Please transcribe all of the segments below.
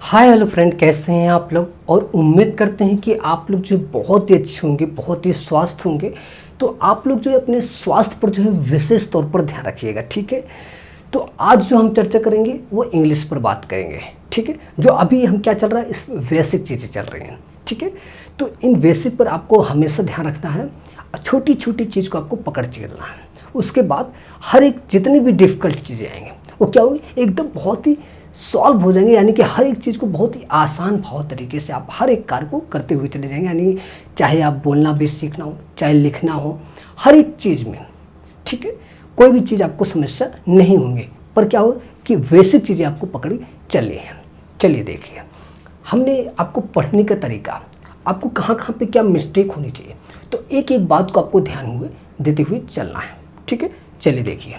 Hi hello friend, कैसे हैं आप लोग। और उम्मीद करते हैं कि आप लोग जो बहुत ही अच्छे होंगे, बहुत ही स्वस्थ होंगे। तो आप लोग जो है अपने स्वास्थ्य पर जो है विशेष तौर पर ध्यान रखिएगा, ठीक है। तो आज जो हम चर्चा करेंगे वो इंग्लिश पर बात करेंगे, ठीक है। जो अभी हम क्या चल रहा है, इसमें बेसिक चीज़ें चल रही हैं, ठीक है। तो इन बेसिक पर आपको हमेशा ध्यान रखना है, छोटी छोटी चीज़ को आपको पकड़ के चलना है। उसके बाद हर एक जितनी भी डिफ़िकल्ट चीज़ें आएंगी वो क्या होगी, एकदम बहुत ही सॉल्व हो जाएंगे। यानी कि हर एक चीज़ को बहुत ही आसान भाव तरीके से आप हर एक कार्य को करते हुए चले जाएंगे। यानी चाहे आप बोलना भी सीखना हो, चाहे लिखना हो, हर एक चीज़ में, ठीक है, कोई भी चीज़ आपको समस्या नहीं होंगी। पर क्या हो कि बेसिक चीज़ें आपको पकड़ी चलनी है। चलिए देखिए, हमने आपको पढ़ने का तरीका, आपको कहाँ कहाँ पे क्या मिस्टेक होनी चाहिए, तो एक एक बात को आपको ध्यान हुए देते हुए चलना है, ठीक है। चलिए देखिए,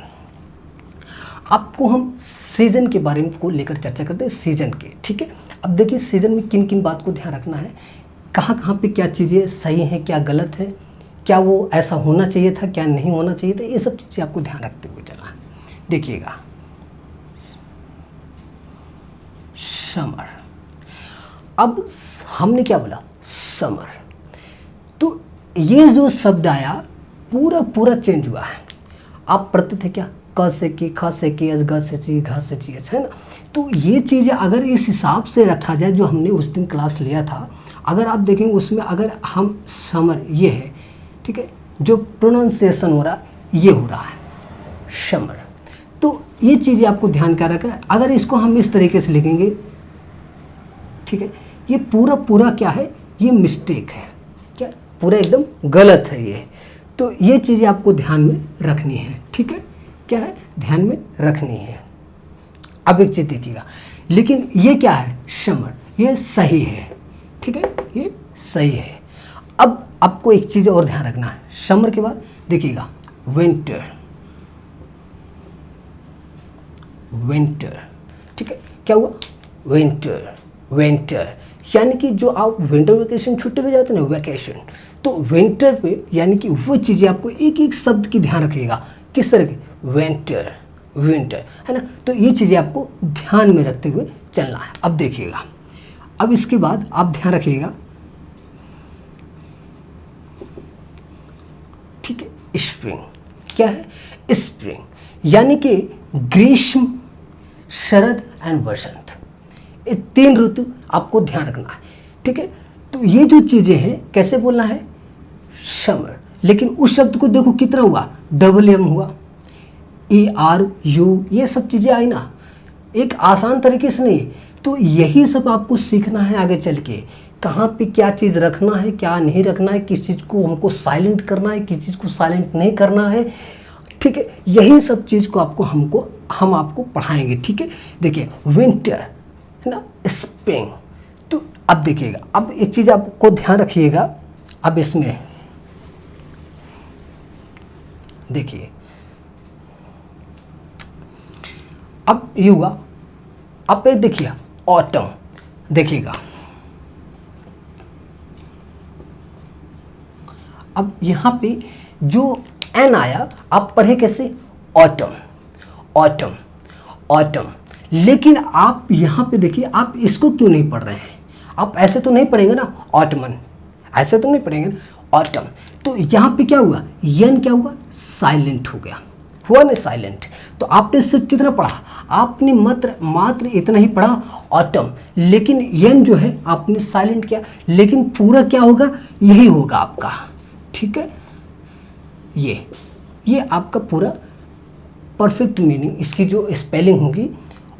आपको हम सीजन के बारे में को लेकर चर्चा करते हैं, सीजन के, ठीक है। अब देखिए सीजन में किन किन बात को ध्यान रखना है, कहाँ कहाँ पे क्या चीज़ें सही हैं, क्या गलत है, क्या वो ऐसा होना चाहिए था, क्या नहीं होना चाहिए था, ये सब चीज़ें आपको ध्यान रखते हुए चलना है। देखिएगा, समर। अब हमने क्या बोला, समर। तो ये जो शब्द आया पूरा पूरा चेंज हुआ है। आप पढ़ते थे क्या, क से की, ख से की, ग से ची, घ से ची, है ना। तो ये चीज़ें अगर इस हिसाब से रखा जाए जो हमने उस दिन क्लास लिया था, अगर आप देखेंगे उसमें अगर हम समर ये है, ठीक है, जो प्रोनाउंसिएशन हो रहा ये हो रहा है समर। तो ये चीज़ें आपको ध्यान क्या रखा है। अगर इसको हम इस तरीके से लिखेंगे, ठीक है, ये पूरा पूरा क्या है, ये मिस्टेक है, क्या पूरा एकदम गलत है ये। तो ये चीज़ें आपको ध्यान में रखनी है, ठीक है, क्या है, ध्यान में रखनी है। अब एक चीज़ देखिएगा, लेकिन ये क्या है, समर, ये सही है, ठीक है, ये सही है। अब आपको एक चीज़ और ध्यान रखना है, समर के बाद देखिएगा विंटर, विंटर, ठीक है, क्या हुआ, विंटर, विंटर। यानी कि जो आप विंटर वेकेशन छुट्टी पे जाते हैं ना, वैकेशन, तो विंटर पे यानी कि वो चीज़ें आपको एक एक शब्द की ध्यान रखिएगा, किस तरह की, विंटर, विंटर, है ना। तो ये चीज़ें आपको ध्यान में रखते हुए चलना है। अब देखिएगा, अब इसके बाद आप ध्यान रखिएगा, ठीक है, स्प्रिंग। क्या है, स्प्रिंग, यानी कि ग्रीष्म, शरद एंड वसंत, ये तीन ऋतु आपको ध्यान रखना है, ठीक है। तो ये जो चीज़ें हैं कैसे बोलना है, समर। लेकिन उस शब्द को देखो कितना हुआ, डबल एम हुआ, ERU, ये सब चीज़ें आई ना, एक आसान तरीके से नहीं। तो यही सब आपको सीखना है आगे चल के, कहाँ पे क्या चीज़ रखना है, क्या नहीं रखना है, किस चीज़ को हमको साइलेंट करना है, किस चीज़ को साइलेंट नहीं करना है, ठीक है। यही सब चीज़ को हम आपको पढ़ाएंगे, ठीक है। देखिए विंटर, है ना, स्प्रिंग। तो अब देखिएगा, अब एक चीज़ आपको ध्यान रखिएगा, अब इसमें देखिए, अब ये हुआ, अब एक देखिए ऑटम, देखिएगा अब यहाँ पे जो एन आया आप पढ़े कैसे, ऑटम, ऑटम, ऑटम। लेकिन आप यहाँ पे देखिए, आप इसको क्यों नहीं पढ़ रहे हैं, आप ऐसे तो नहीं पढ़ेंगे ना, ऑटमन, ऐसे तो नहीं पढ़ेंगे ना, ऑटम। तो यहाँ पे क्या हुआ, यन क्या हुआ, साइलेंट हो गया, हुआ ना साइलेंट। तो आपने सिर्फ कितना पढ़ा, आपने मात्र इतना ही पढ़ा, ऑटम। लेकिन यन जो है आपने साइलेंट किया, लेकिन पूरा क्या होगा, यही होगा आपका, ठीक है। ये आपका पूरा परफेक्ट मीनिंग, इसकी जो स्पेलिंग होगी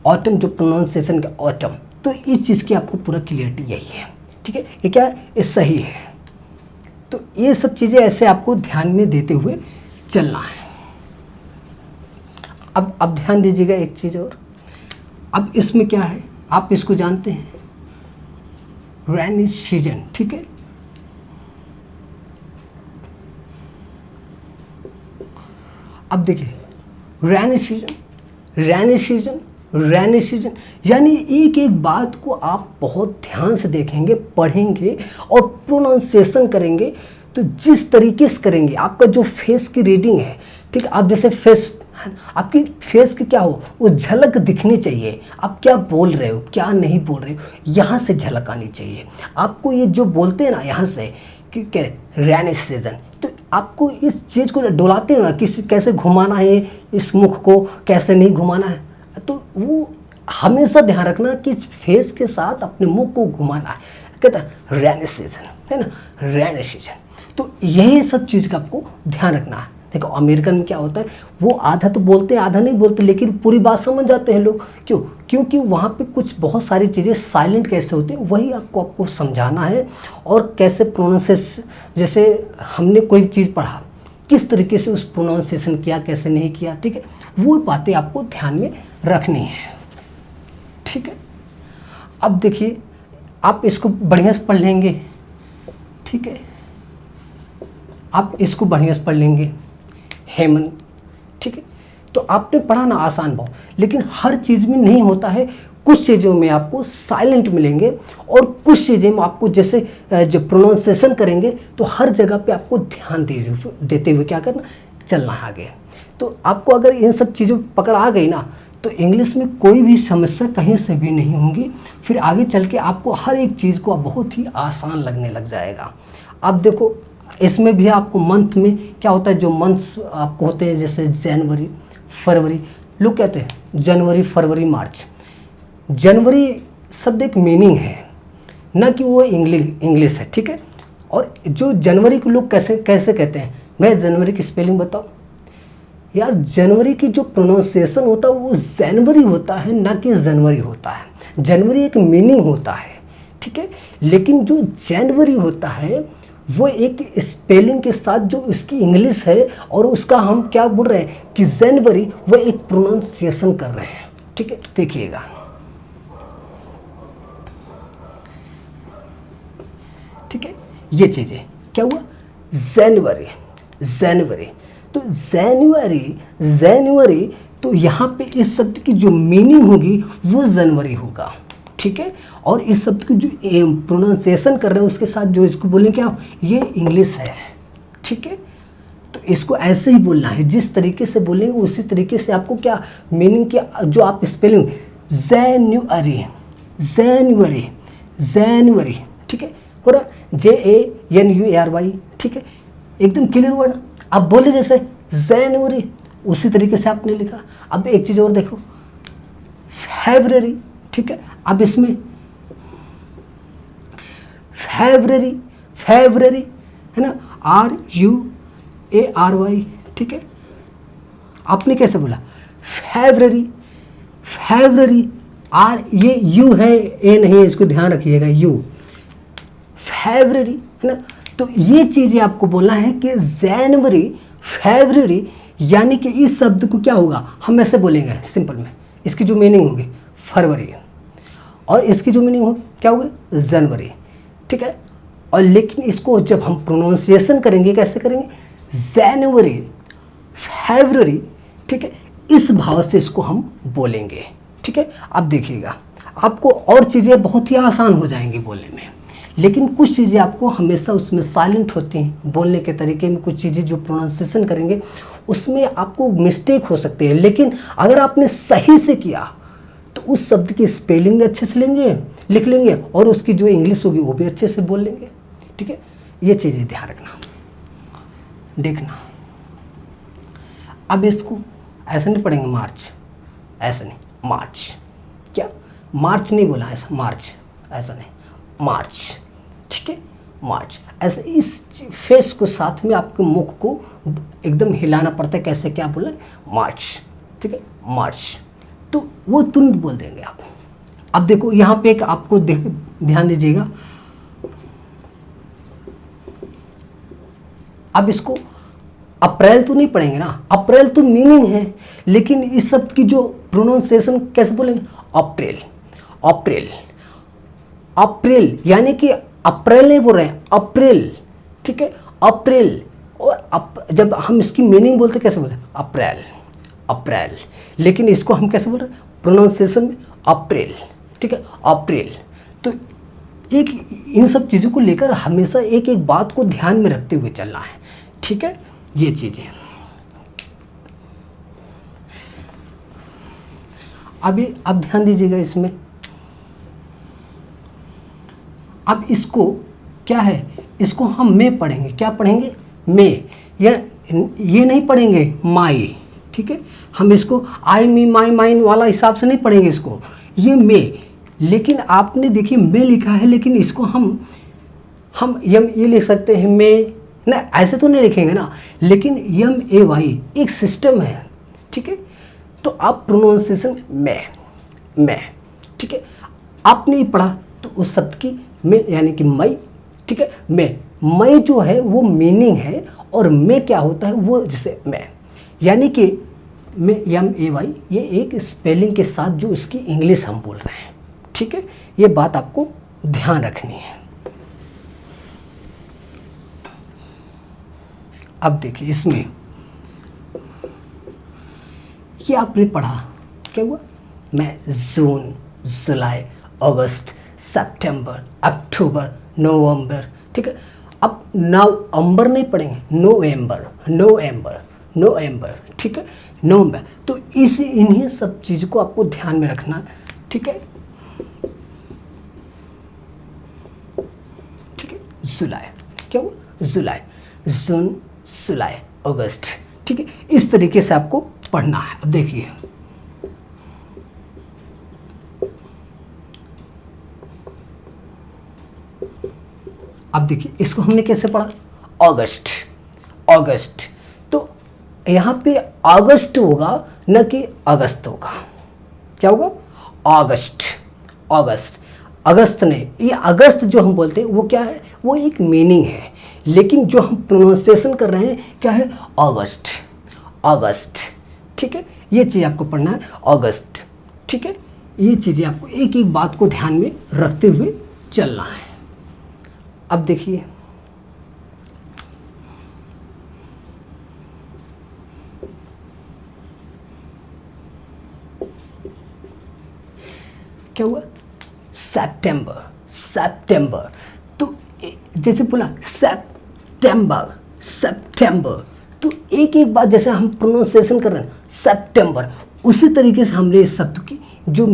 ऑटम, जो प्रोनाउंसिएशन का ऑटम, तो इस चीज़ की आपको पूरा क्लियरिटी यही है, ठीक है। ये क्या है, ये सही है। तो ये सब चीज़ें ऐसे आपको ध्यान में देते हुए चलना है। अब ध्यान दीजिएगा एक चीज़ और, अब इसमें क्या है, आप इसको जानते हैं, रेनी सीजन, ठीक है। अब देखिए rainy season, rainy season, rainy season, यानी एक एक बात को आप बहुत ध्यान से देखेंगे, पढ़ेंगे और प्रोनाउंसिएशन करेंगे। तो जिस तरीके से करेंगे, आपका जो फेस की रीडिंग है, ठीक है, आप जैसे फेस है ना। आपकी फेस की क्या हो, वो झलक दिखनी चाहिए, आप क्या बोल रहे हो क्या नहीं बोल रहे हो, यहाँ से झलक आनी चाहिए आपको। ये जो बोलते हैं ना यहाँ से कि क्या रेनी सीजन, तो आपको इस चीज़ को डोलाते हो ना, किसी कैसे घुमाना है इस मुख को, कैसे नहीं घुमाना है, तो वो हमेशा ध्यान रखना कि फेस के साथ अपने मुख को घुमाना है। कहता है रेनी सीजन, है ना, रेनी सीजन। तो यही सब चीज़ का आपको ध्यान रखना है। देखो अमेरिकन में क्या होता है, वो आधा तो बोलते हैं आधा नहीं बोलते, लेकिन पूरी बात समझ जाते हैं लोग। क्यों? क्योंकि वहाँ पे कुछ बहुत सारी चीज़ें साइलेंट कैसे होते हैं वही आपको समझाना है, और कैसे प्रोनाउंसेस, जैसे हमने कोई चीज़ पढ़ा किस तरीके से उस प्रोनाउंसिएशन किया कैसे नहीं किया, ठीक है, वो बातें आपको ध्यान में रखनी है, ठीक है। अब देखिए आप इसको बढ़िया से पढ़ लेंगे, ठीक है, आप इसको बढ़िया से पढ़ लेंगे हेमंत, ठीक है। तो आपने पढ़ा ना आसान भाव, लेकिन हर चीज़ में नहीं होता है, कुछ चीज़ों में आपको साइलेंट मिलेंगे और कुछ चीज़ें में आपको जैसे जो प्रोनाउंसिएशन करेंगे तो हर जगह पे आपको ध्यान देते हुए क्या करना, चलना है आगे। तो आपको अगर इन सब चीज़ों पकड़ आ गई ना तो इंग्लिश में कोई भी समस्या कहीं से भी नहीं होगी, फिर आगे चल के आपको हर एक चीज़ को बहुत ही आसान लगने लग जाएगा। अब देखो इसमें भी आपको मंथ में क्या होता है, जो मंथ्स आपको होते हैं जैसे जनवरी फरवरी, लोग कहते हैं जनवरी फरवरी मार्च। जनवरी शब्द एक मीनिंग है, ना कि वो इंग्लिश है, ठीक है। और जो जनवरी को लोग कैसे कैसे कहते हैं, मैं जनवरी की स्पेलिंग बताऊँ यार, जनवरी की जो प्रोनाउंसिएशन होता है वो जनवरी होता है, ना कि जनवरी होता है। जनवरी एक मीनिंग होता है, ठीक है, लेकिन जो जनवरी होता है वो एक स्पेलिंग के साथ जो उसकी इंग्लिश है और उसका हम क्या बोल रहे हैं कि जनवरी, वो एक प्रोनाउंसिएशन कर रहे हैं, ठीक है। देखिएगा ठीक है, ये चीज़ें क्या हुआ, जनवरी जनवरी, तो जनवरी तो यहाँ पे इस शब्द की जो मीनिंग होगी वो जनवरी होगा, ठीक है। और इस शब्द की जो प्रोनाउंसिएशन कर रहे हैं उसके साथ जो इसको बोलेंगे क्या, ये इंग्लिश है, ठीक है। तो इसको ऐसे ही बोलना है, जिस तरीके से बोलेंगे उसी तरीके से आपको क्या मीनिंग की जो आप स्पेलिंग जनवरी जनवरी जनवरी, ठीक है, हो रहा JANUARY, ठीक है, एकदम क्लियर हुआ ना। अब बोले जैसे जनवरी उसी तरीके से आपने लिखा। अब एक चीज़ और देखो फरवरी, ठीक है, अब इसमें फरवरी है ना, RUARY, ठीक है। आपने कैसे बोला फरवरी आर, ये यू है ए नहीं है, इसको ध्यान रखिएगा, यू फरवरी है ना। तो ये चीज़ें आपको बोलना है कि जनवरी फरवरी, यानी कि इस शब्द को क्या होगा, हम ऐसे बोलेंगे सिंपल में, इसकी जो मीनिंग होगी फरवरी और इसकी जो मीनिंग होगी क्या होगी जनवरी, ठीक है। और लेकिन इसको जब हम प्रोनाउंसिएशन करेंगे कैसे करेंगे, जनवरी फरवरी, ठीक है, इस भाव से इसको हम बोलेंगे, ठीक है। अब देखिएगा आपको और चीज़ें बहुत ही आसान हो जाएंगी बोलने में, लेकिन कुछ चीज़ें आपको हमेशा उसमें साइलेंट होती हैं बोलने के तरीके में, कुछ चीज़ें जो प्रोनाउंसिएशन करेंगे उसमें आपको मिस्टेक हो सकती है, लेकिन अगर आपने सही से किया तो उस शब्द की स्पेलिंग भी अच्छे से लिख लेंगे और उसकी जो इंग्लिश होगी वो भी अच्छे से बोल लेंगे, ठीक है। ये चीज़ें ध्यान रखना, देखना। अब इसको ऐसा नहीं पढ़ेंगे मार्च, ऐसा नहीं, मार्च, क्या मार्च नहीं बोला, ऐसा मार्च, ऐसा नहीं मार्च, ठीक है, मार्च। ऐसे इस फेस को साथ में आपके मुख को एकदम हिलाना पड़ता है, कैसे क्या बोले मार्च, ठीक है, मार्च, तो वो तुरंत बोल देंगे आप। अब देखो यहाँ पे एक आपको ध्यान दीजिएगा, अब इसको अप्रैल तो नहीं पढ़ेंगे ना, अप्रैल तो मीनिंग है, लेकिन इस शब्द की जो प्रोनाउंसिएशन कैसे बोलेंगे, अप्रैल अप्रैल अप्रैल, यानी कि अप्रैल नहीं बोल रहे हैं, अप्रैल, ठीक है, अप्रैल। और जब हम इसकी मीनिंग बोलते कैसे बोलते हैं, अप्रैल अप्रैल, लेकिन इसको हम कैसे बोल रहे हैं प्रोनाउंसिएशन में, अप्रैल, ठीक है, अप्रैल। तो एक इन सब चीज़ों को लेकर हमेशा एक एक बात को ध्यान में रखते हुए चलना है, ठीक है, ये चीज़ें। अब ध्यान दीजिएगा इसमें। अब इसको क्या है, इसको हम में पढ़ेंगे। क्या पढ़ेंगे? में। या ये नहीं पढ़ेंगे माई, ठीक है। हम इसको आई मी माई माइन वाला हिसाब से नहीं पढ़ेंगे इसको, ये में। लेकिन आपने देखिए में लिखा है, लेकिन इसको हम यम ये लिख सकते हैं में ना, ऐसे तो नहीं लिखेंगे ना, लेकिन यम ए वाई एक सिस्टम है, ठीक है। तो आप प्रोनाउंसिएशन में, ठीक है। आपने पढ़ा तो उस शब्द की में यानी कि मई, ठीक है। मई जो है वो मीनिंग है, और में क्या होता है वो जैसे में, यानी कि में यम ए वाई ये एक स्पेलिंग के साथ जो इसकी इंग्लिश हम बोल रहे हैं, ठीक है। ये बात आपको ध्यान रखनी है। अब देखिए इसमें ये आपने पढ़ा क्या हुआ, मैं जून, जुलाई, अगस्त, सितंबर, अक्टूबर, नवंबर, ठीक है। अब नवंबर नहीं पढ़ेंगे, नवंबर, ठीक है, नवंबर। तो इन्हीं सब चीज़ को आपको ध्यान में रखना, ठीक है। ठीक है, जुलाई क्या हुआ, जुलाई, जून, जुलाई, अगस्त, ठीक है। इस तरीके से आपको पढ़ना है। अब देखिए इसको हमने कैसे पढ़ा, अगस्त। तो यहाँ पे अगस्त होगा न कि अगस्त होगा। क्या होगा, अगस्त नहीं, ये अगस्त जो हम बोलते हैं वो क्या है, वो एक मीनिंग है, लेकिन जो हम प्रोनाउंसिएशन कर रहे हैं क्या है, अगस्त, ठीक है। ये चीज़ आपको पढ़ना है, अगस्त, ठीक है। ये चीज़ें आपको एक एक बात को ध्यान में रखते हुए चलना है। अब देखिए क्या हुआ, सितंबर। तो जैसे बोला सितंबर, तो एक एक बात जैसे हम प्रोनाउंसिएशन कर रहे हैं सितंबर, उसी तरीके से हमने इस शब्द की जो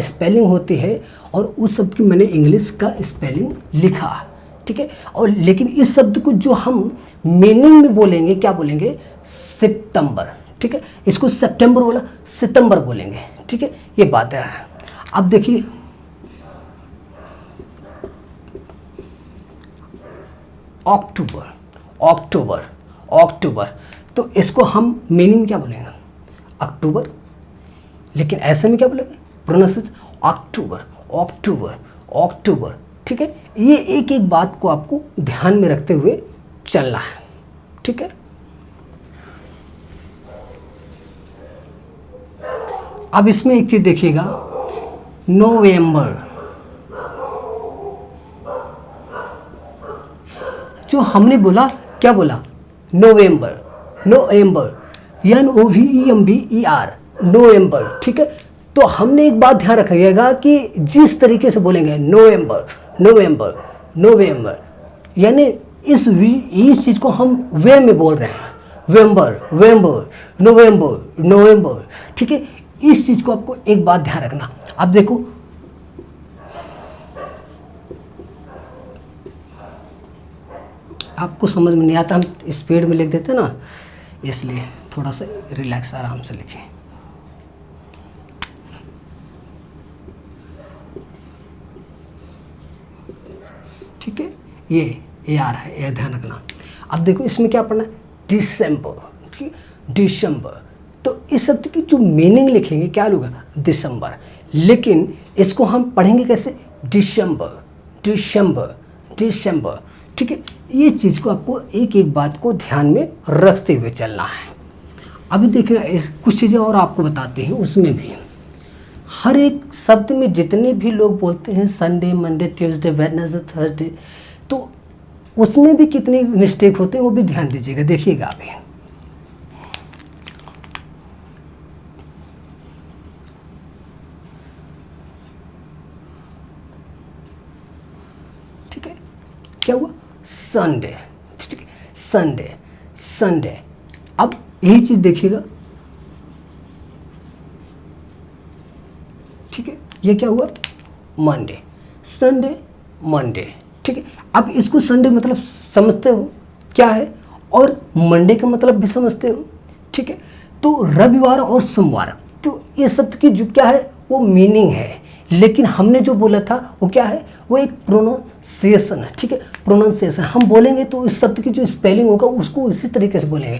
स्पेलिंग होती है और उस शब्द की मैंने इंग्लिश का स्पेलिंग लिखा, ठीक है। और लेकिन इस शब्द को जो हम मीनिंग में बोलेंगे क्या बोलेंगे, सितंबर, ठीक है। इसको सितंबर बोला, सितंबर बोलेंगे, ठीक है। ये बात है। अब देखिए अक्टूबर, तो इसको हम मीनिंग क्या बोलेंगे, अक्टूबर, लेकिन ऐसे में क्या बोलेंगे, प्रोनाउंसिएशन अक्टूबर, ठीक है। ये एक एक बात को आपको ध्यान में रखते हुए चलना है, ठीक है। अब इसमें एक चीज देखिएगा, नवंबर, जो हमने बोला क्या बोला, नवंबर, NOVEMBER, नवंबर, ठीक है। तो हमने एक बात ध्यान रखिएगा कि जिस तरीके से बोलेंगे नवंबर, यानी इस चीज को हम वे में बोल रहे हैं, नवंबर, ठीक है। इस चीज को आपको एक बात ध्यान रखना। अब देखो आपको समझ में नहीं आता, हम स्पीड में लिख देते ना, इसलिए थोड़ा सा रिलैक्स आराम से लिखें। ठीक है, ये आ रहा है, ये ध्यान रखना। अब देखो इसमें क्या पढ़ना है, दिसंबर, ठीक है, दिसंबर। तो इस शब्द की जो मीनिंग लिखेंगे क्या होगा, दिसंबर, लेकिन इसको हम पढ़ेंगे कैसे, दिसंबर, ठीक है। ये चीज़ को आपको एक एक बात को ध्यान में रखते हुए चलना है। अभी देखिए कुछ चीज़ें और आपको बताते हैं, उसमें भी हर एक शब्द में जितने भी लोग बोलते हैं Sunday, Monday, Tuesday, Wednesday, Thursday, तो उसमें भी कितनी मिस्टेक होते हैं वो भी ध्यान दीजिएगा, देखिएगा अभी। ठीक है, क्या हुआ, संडे, ठीक है, संडे। अब यही चीज़ देखिएगा, ठीक है, ये क्या हुआ, मंडे, संडे, मंडे, ठीक है। अब इसको संडे मतलब समझते हो क्या है, और मंडे का मतलब भी समझते हो, ठीक है। तो रविवार और सोमवार, तो ये शब्द की जो क्या है वो मीनिंग है, लेकिन हमने जो बोला था वो क्या है, वो एक प्रोनाउंसिएशन है, ठीक है। प्रोनाउंसिएशन हम बोलेंगे तो इस शब्द की जो स्पेलिंग होगा उसको इसी तरीके से बोलेंगे।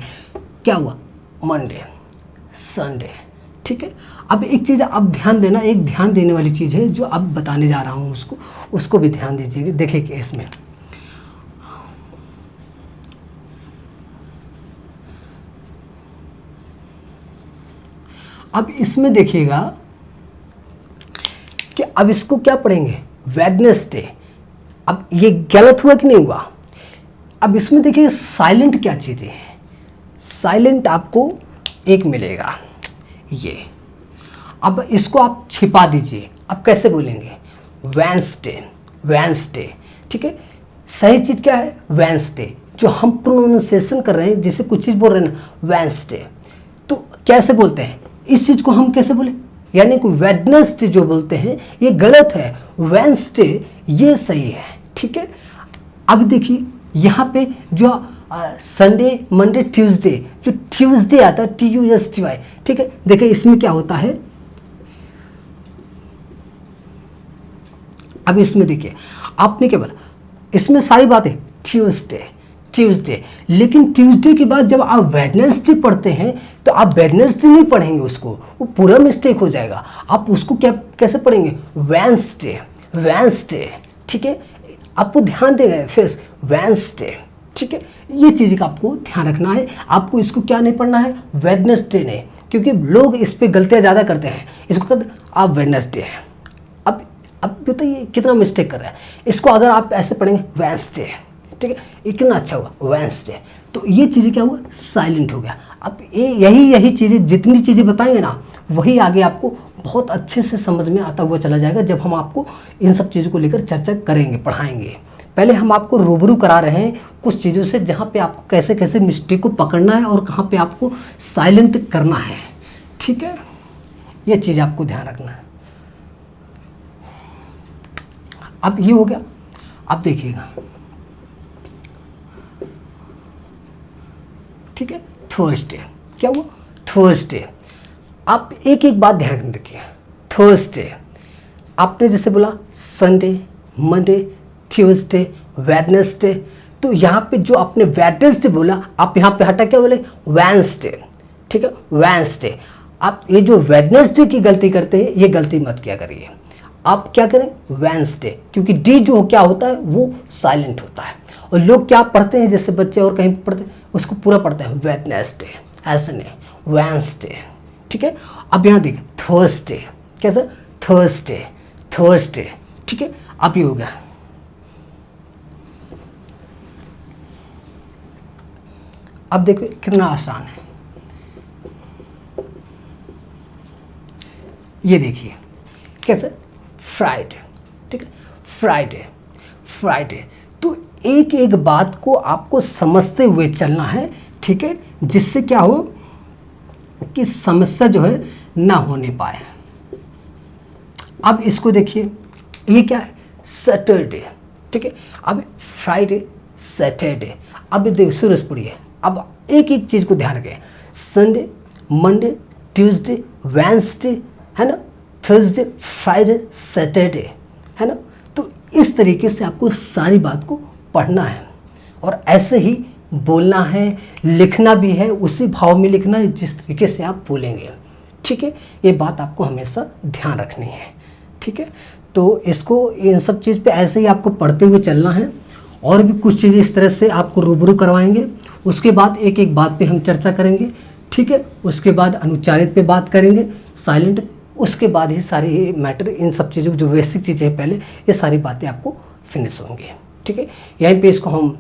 क्या हुआ, मंडे, संडे, ठीक है। अब एक चीज़ आप ध्यान देना, एक ध्यान देने वाली चीज़ है जो अब बताने जा रहा हूँ उसको भी ध्यान दीजिएगा। देखिए इसमें अब इसमें देखिएगा कि अब इसको क्या पढ़ेंगे, वेडनेसडे। अब ये गलत हुआ कि नहीं हुआ। अब इसमें देखिए साइलेंट क्या चीज़ें हैं, साइलेंट आपको एक मिलेगा ये। अब इसको आप छिपा दीजिए, अब कैसे बोलेंगे, वेंसडे, वेंसडे, ठीक है। सही चीज़ क्या है, वेंसडे। जो हम प्रोनाउंसिएशन कर रहे हैं, जिसे कुछ चीज़ बोल रहे हैं ना, वेंसडे, तो कैसे बोलते हैं इस चीज़ को, हम कैसे बोले, यानी कि वेडनेसडे जो बोलते हैं ये गलत है, वेंसडे ये सही है, ठीक है। अब देखिए यहाँ पे जो संडे, मंडे, ट्यूसडे, जो ट्यूसडे आता है TUSDY, ठीक है। देखिए इसमें क्या होता है, अब इसमें देखिए आपने क्या बोला, इसमें सारी बातें ट्यूसडे, ट्यूसडे, लेकिन ट्यूसडे के बाद जब आप वेडनेसडे पढ़ते हैं तो आप वेडनेसडे नहीं पढ़ेंगे उसको, वो पूरा मिस्टेक हो जाएगा। आप उसको क्या कैसे पढ़ेंगे, वेंसडे, वेंसडे, ठीक है। आपको ध्यान देगा फिर वेंसडे, ठीक है। ये चीज़ का आपको ध्यान रखना है। आपको इसको क्या नहीं पढ़ना है, वेडनेसडे नहीं, क्योंकि लोग इस पर गलतियाँ ज़्यादा करते हैं, इसको कहते आप वेडनेसडे हैं। अब बताइए कितना मिस्टेक कर रहा है। इसको अगर आप ऐसे पढ़ेंगे वेंसडे, ठीक है, ये कितना अच्छा हुआ वेंसडे, तो ये चीज़ें क्या हुआ, साइलेंट हो गया। अब ये यही चीज़ें, जितनी चीज़ें बताएंगे ना, वही आगे आपको बहुत अच्छे से समझ में आता हुआ चला जाएगा जब हम आपको इन सब चीज़ों को लेकर चर्चा करेंगे, पढ़ाएंगे। पहले हम आपको रूबरू करा रहे हैं कुछ चीज़ों से, जहाँ पे आपको कैसे कैसे मिस्टेक को पकड़ना है और कहाँ पे आपको साइलेंट करना है, ठीक है। ये चीज़ आपको ध्यान रखना है। अब ये हो गया। अब देखिएगा, ठीक है, थर्सडे, क्या हुआ, थर्सडे। आप एक एक बात ध्यान रखिए, थर्सडे आपने जैसे बोला संडे, मंडे, ट्यूसडे, वेडनेसडे, तो यहाँ पे जो आपने वेडनेसडे बोला, आप यहाँ पे हटा क्या बोले, वेंसडे, ठीक है, वेंसडे। आप ये जो वेडनेसडे की गलती करते हैं, ये गलती मत किया करिए। आप क्या करें, वेंसडे, क्योंकि डी जो क्या होता है वो साइलेंट होता है, और लोग क्या पढ़ते हैं, जैसे बच्चे और कहीं पढ़ते हैं उसको पूरा पढ़ते हैं वेडनेसडे, ऐसे नहीं, वेंसडे, ठीक है। अब यहाँ देखिए थर्सडे, कैसे, थर्सडे, थर्सडे, ठीक है। अब ये हो गया। अब देखो कितना आसान है, ये देखिए कैसे, फ्राइडे, ठीक है, फ्राइडे, फ्राइडे। तो एक एक बात को आपको समझते हुए चलना है, ठीक है, जिससे क्या हो कि समस्या जो है ना होने पाए। अब इसको देखिए, ये क्या है, सैटरडे, ठीक है। अब फ्राइडे, सैटरडे, अब देखिए सूरजपुरी है। अब एक एक चीज़ को ध्यान रखें, संडे, मंडे, ट्यूसडे, वेंसडे, है ना, थर्सडे, फ्राइडे, सैटरडे, है ना। तो इस तरीके से आपको सारी बात को पढ़ना है और ऐसे ही बोलना है, लिखना भी है, उसी भाव में लिखना है जिस तरीके से आप बोलेंगे, ठीक है। ये बात आपको हमेशा ध्यान रखनी है, ठीक है। तो इसको इन सब चीज़ पे ऐसे ही आपको पढ़ते हुए चलना है, और भी कुछ चीज़ें इस तरह से आपको रूबरू करवाएंगे। उसके बाद एक एक बात पे हम चर्चा करेंगे, ठीक है। उसके बाद अनुच्चारित पे बात करेंगे, साइलेंट, उसके बाद ही सारी मैटर, इन सब चीज़ों जो बेसिक चीज़ें हैं पहले, ये सारी बातें आपको फिनिश होंगी, ठीक है। यहीं पे इसको हम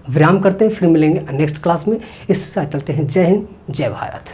विराम करते हैं, फिर मिलेंगे नेक्स्ट क्लास में। इसके साथ चलते हैं। जय हिंद, जय भारत।